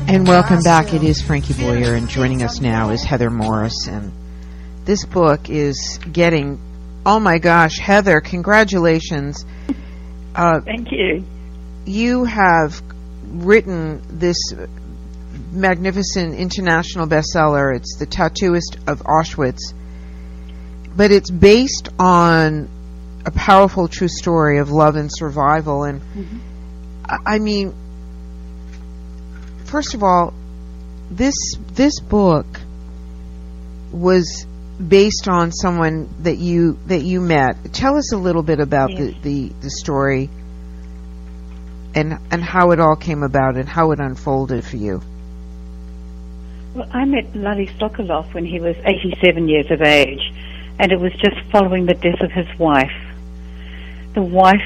And welcome back. It is Frankie Boyer, and joining us now is Heather Morris. And this book is getting, oh my gosh, Heather, congratulations. Thank you. You have written this magnificent international bestseller. It's The Tattooist of Auschwitz. But it's based on a powerful true story of love and survival. And I mean, first of all, this book was based on someone that you met. Tell us a little bit about the story and how it all came about and how it unfolded for you. Well, I met Lali Sokolov when he was 87 years of age, and it was just following the death of his wife. The wife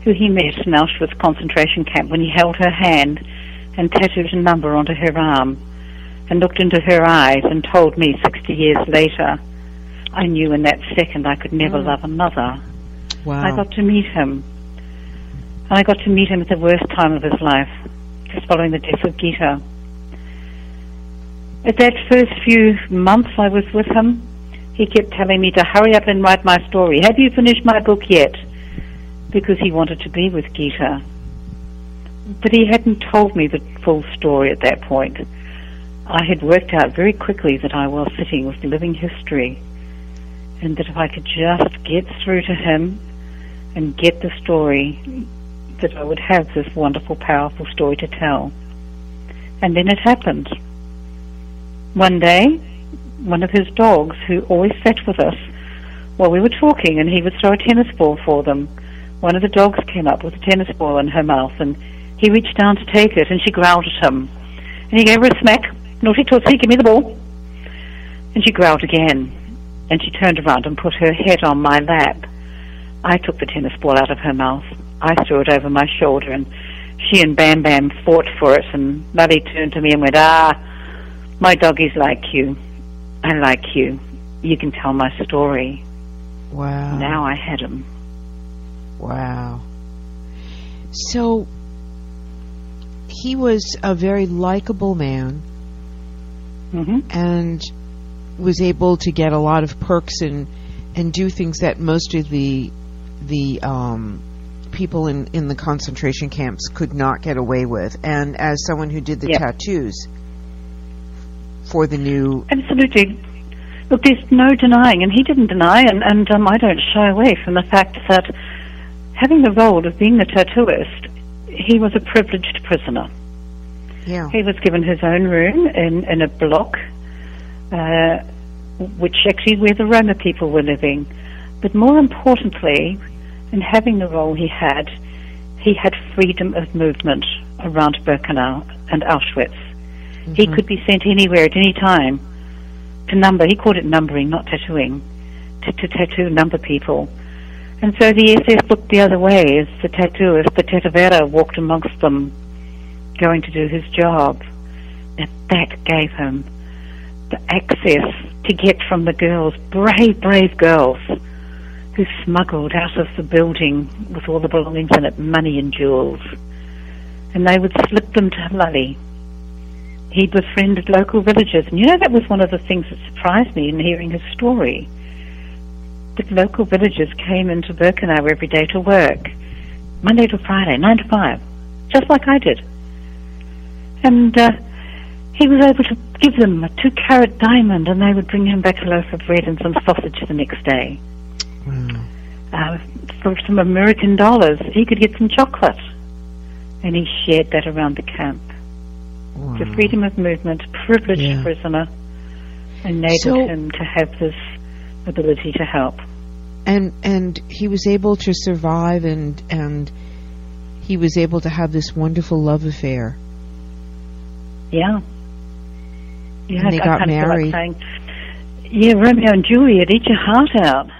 who he met in Auschwitz concentration camp, when he held her hand and tattooed a number onto her arm and looked into her eyes and told me 60 years later, I knew in that second I could never love another. Wow. I got to meet him. And I got to meet him at the worst time of his life, just following the death of Gita. At that first few months I was with him, he kept telling me to hurry up and write my story. Have you finished my book yet? Because he wanted to be with Gita. But he hadn't told me the full story at that point. I had worked out very quickly that I was sitting with living history, and that if I could just get through to him and get the story, that I would have this wonderful, powerful story to tell. And then it happened. One day, one of his dogs, who always sat with us while we were talking, and he would throw a tennis ball for them, one of the dogs came up with a tennis ball in her mouth, and he reached down to take it, and she growled at him. And he gave her a smack. Naughty Tootsie, give me the ball. And she growled again, and she turned around and put her head on my lap. I took the tennis ball out of her mouth. I threw it over my shoulder, and she and Bam Bam fought for it, and Lali turned to me and went, my doggies like you. I like you. You can tell my story. Wow. Now I had him. Wow. So, he was a very likable man, and was able to get a lot of perks and do things that most of the people in the concentration camps could not get away with. And as someone who did the tattoos for the new... Absolutely. Look, there's no denying, and he didn't deny, and I don't shy away from the fact that having the role of being the tattooist, he was a privileged prisoner. Yeah. He was given his own room in a block, which actually where the Roma people were living. But more importantly, in having the role he had freedom of movement around Birkenau and Auschwitz. He could be sent anywhere at any time to number. He called it numbering, not tattooing, to tattoo number people. And so the SS looked the other way as the tattooist, the Tetavera, walked amongst them, going to do his job. And that gave him the access to get from the girls, brave girls, who smuggled out of the building with all the belongings in it, money and jewels. And they would slip them to Lali. He befriended local villagers. And you know, that was one of the things that surprised me in hearing his story. That local villagers came into Birkenau every day to work, Monday to Friday, 9 to 5, just like I did. And he was able to give them a 2-carat diamond, and they would bring him back a loaf of bread and some sausage the next day. For some American dollars, he could get some chocolate, and he shared that around the camp. The freedom of movement, privileged prisoner, enabled him to have this ability to help. And he was able to survive, and he was able to have this wonderful love affair. Yeah. And they got married. Like saying, Romeo and Juliet, eat your heart out.